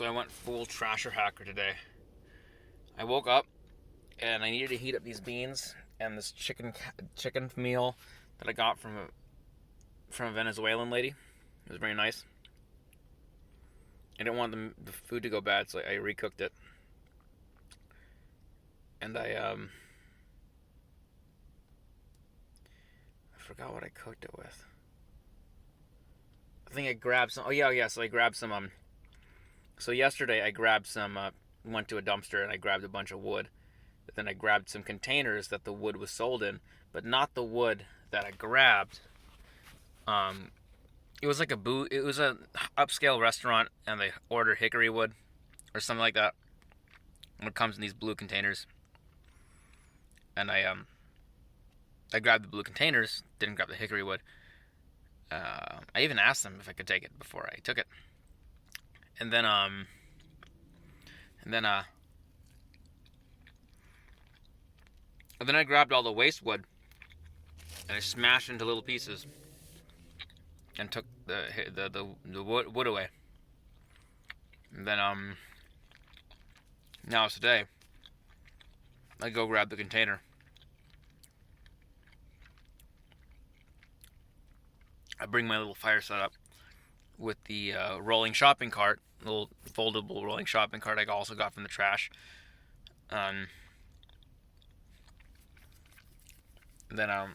So I went full trasher hacker today. I woke up and I needed to heat up these beans and this chicken meal that I got from a Venezuelan lady. It was very nice. I didn't want the food to go bad, so I recooked it. And I forgot what I cooked it with. I think I grabbed some. Oh yeah. So I grabbed some. So yesterday I grabbed some. Went to a dumpster and I grabbed a bunch of wood. But then I grabbed some containers that the wood was sold in, but not the wood that I grabbed. It was like it was a upscale restaurant, and they order hickory wood or something like that. And it comes in these blue containers. And I grabbed the blue containers, didn't grab the hickory wood. I even asked them if I could take it before I took it. And then I grabbed all the waste wood and I smashed into little pieces and took the wood away. And then now it's today. I go grab the container. I bring my little fire setup with the rolling shopping cart, little foldable rolling shopping cart I also got from the trash. And then I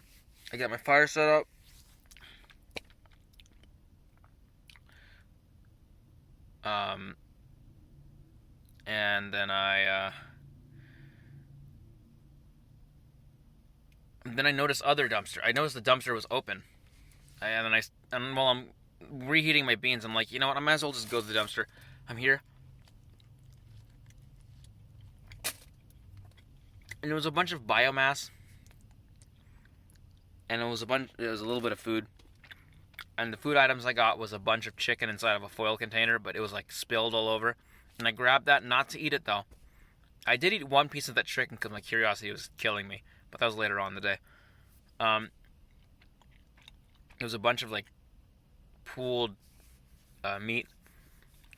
got my fire set up. And then I noticed other dumpster. I noticed the dumpster was open. And while I'm reheating my beans, I'm like, you know what? I might as well just go to the dumpster. I'm here. And there was a bunch of biomass. And it was a little bit of food. And the food items I got was a bunch of chicken inside of a foil container, but it was like spilled all over. And I grabbed that, not to eat it though. I did eat one piece of that chicken because my curiosity was killing me, but that was later on in the day. It was a bunch of like pooled meat,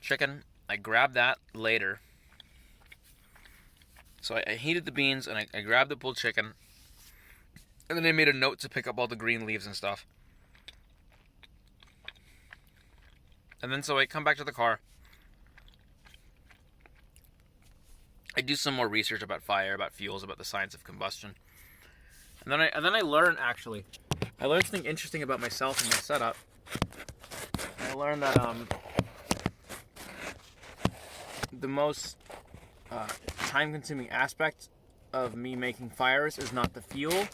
chicken. I grabbed that later. So I heated the beans and I grabbed the pulled chicken. And then I made a note to pick up all the green leaves and stuff. And then so I come back to the car. I do some more research about fire, about fuels, about the science of combustion. And then I learned something interesting about myself and my setup. I learned that the most time-consuming aspect of me making fires is not the fuel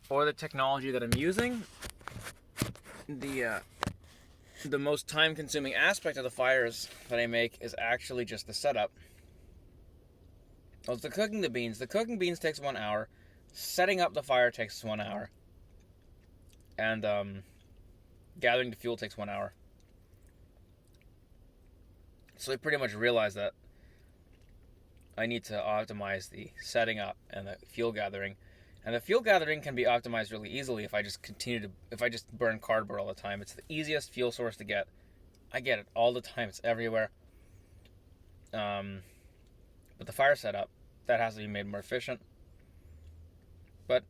or the technology that I'm using. The most time-consuming aspect of the fires that I make is actually just the setup. Well, it's the cooking the beans. The cooking beans takes 1 hour. Setting up the fire takes 1 hour. And gathering the fuel takes 1 hour. So I pretty much realized that I need to optimize the setting up and the fuel gathering. And the fuel gathering can be optimized really easily if I just burn cardboard all the time. It's the easiest fuel source to get. I get it all the time. It's everywhere. But the fire setup, that has to be made more efficient. But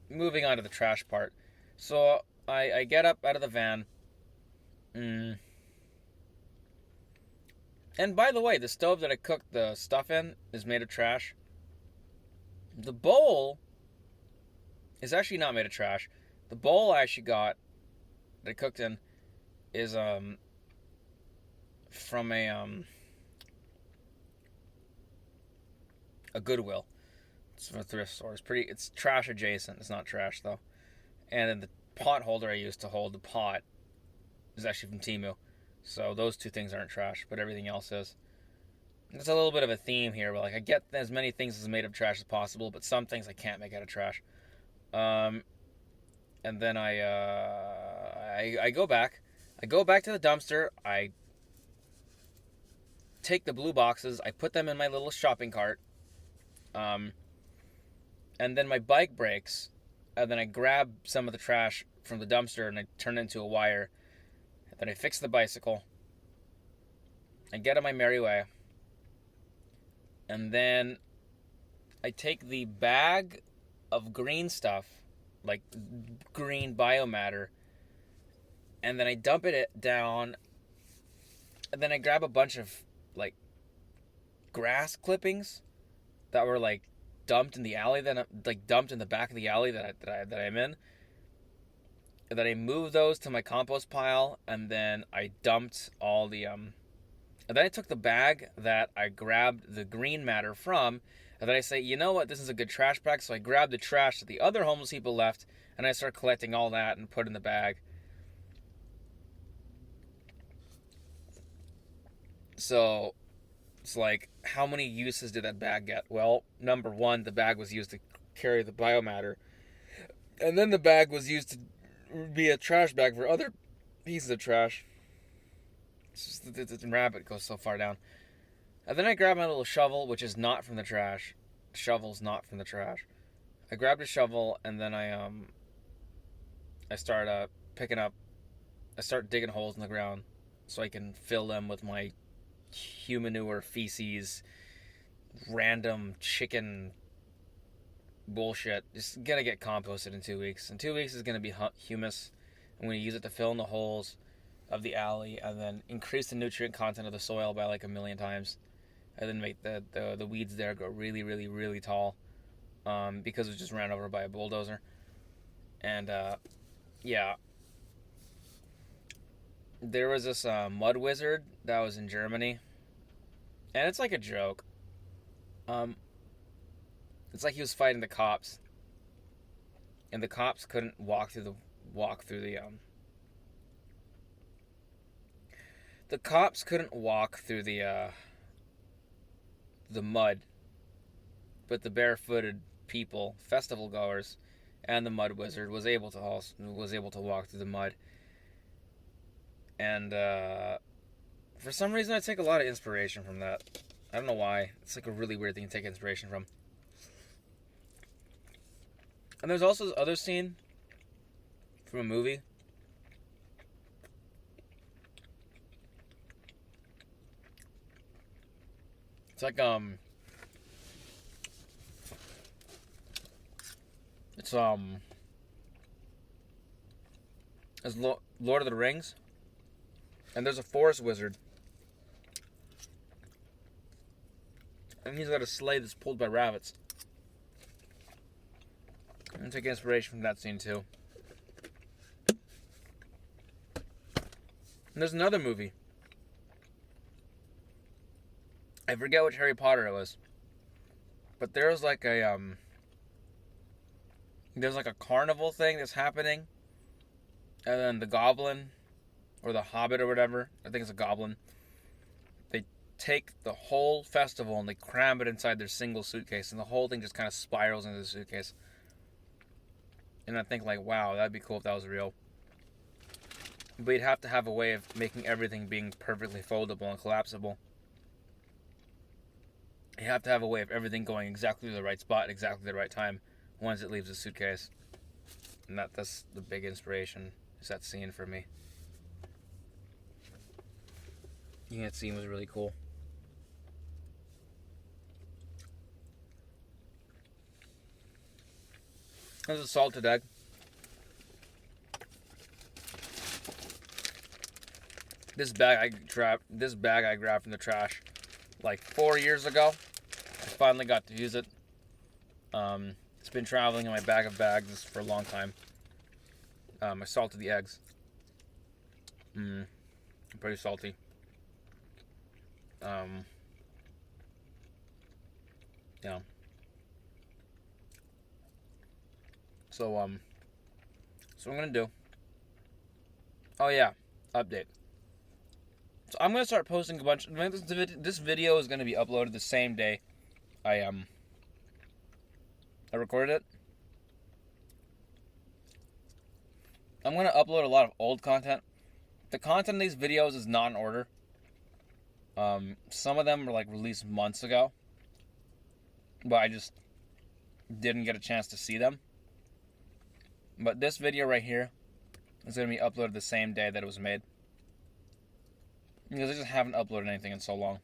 moving on to the trash part. So I get up out of the van. And by the way, the stove that I cooked the stuff in is made of trash. The bowl is actually not made of trash. The bowl I actually got that I cooked in is from a Goodwill. It's from a thrift store. It's trash adjacent. It's not trash though. And then the pot holder I used to hold the pot is actually from Temu. So those two things aren't trash, but everything else is. It's a little bit of a theme here, but like I get as many things as made of trash as possible, but some things I can't make out of trash. And then I go back. I go back to the dumpster. I take the blue boxes. I put them in my little shopping cart. And then my bike breaks. And then I grab some of the trash from the dumpster and I turn it into a wire. Then I fix the bicycle. I get on my merry way. And then I take the bag of green stuff, like green biomatter, and then I dump it down. And then I grab a bunch of like grass clippings that were like dumped in the alley, dumped in the back of the alley that I'm in. And then I moved those to my compost pile, and then I dumped all the And then I took the bag that I grabbed the green matter from, and then I say, you know what, this is a good trash bag. So I grab the trash that the other homeless people left, and I start collecting all that and put in the bag. So it's like, how many uses did that bag get? Well, number one, the bag was used to carry the biomatter, and then the bag was used to be a trash bag for other pieces of trash. It's just the rabbit goes so far down. And then I grab my little shovel, which is not from the trash. The shovel's not from the trash. I grabbed a shovel, and then I start picking up. I start digging holes in the ground so I can fill them with my humanure, feces, random chicken bullshit. Just gonna get composted in 2 weeks. In 2 weeks is gonna be humus. I'm gonna use it to fill in the holes of the alley, and then increase the nutrient content of the soil by like 1,000,000 times, and then make the weeds there grow really, really, really tall, because it was just ran over by a bulldozer. And yeah, there was this mud wizard that was in Germany, and it's like a joke. It's like he was fighting the cops, and the cops couldn't walk through the The cops couldn't walk through the mud, but the barefooted people, festival goers, and the mud wizard was able to walk through the mud. And for some reason, I take a lot of inspiration from that. I don't know why. It's like a really weird thing to take inspiration from. And there's also this other scene from a movie. It's like it's Lord of the Rings, and there's a forest wizard, and he's got a sleigh that's pulled by rabbits. I'm gonna take inspiration from that scene too. And there's another movie. I forget which Harry Potter it was, but there's like a carnival thing that's happening, and then the goblin, or the hobbit or whatever, I think it's a goblin, they take the whole festival and they cram it inside their single suitcase, and the whole thing just kind of spirals into the suitcase. And I think like, wow, that'd be cool if that was real. But you'd have to have a way of making everything being perfectly foldable and collapsible. You have to have a way of everything going exactly to the right spot at exactly the right time once it leaves the suitcase. And that's the big inspiration, is that scene for me. Yeah, that scene was really cool. There's a salted egg. This bag I grabbed from the trash like 4 years ago. I finally got to use it. It's been traveling in my bag of bags for a long time. I salted the eggs. Pretty salty. Yeah. So what I'm gonna do. Oh yeah, update. So I'm gonna start posting a bunch. This video is gonna be uploaded the same day I recorded it. I'm gonna upload a lot of old content. The content in these videos is not in order. Some of them were like released months ago, but I just didn't get a chance to see them. But this video right here is gonna be uploaded the same day that it was made. Because I just haven't uploaded anything in so long.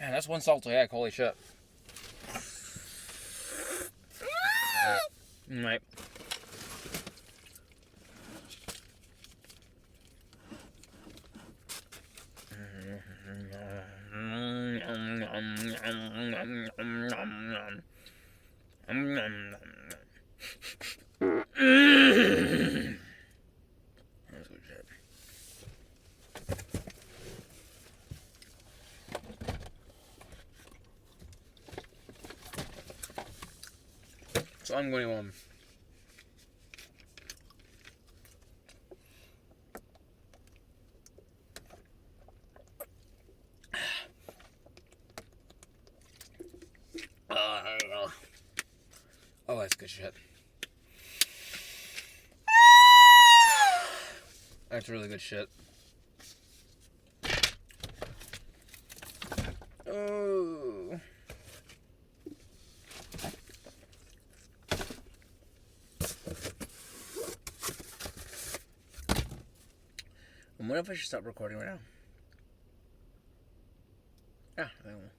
Man, that's one salty egg. Holy shit. Right. That's good shit. So I'm going to oh, that's good shit. That's really good shit. Oh. I wonder if I should stop recording right now. Yeah, I will.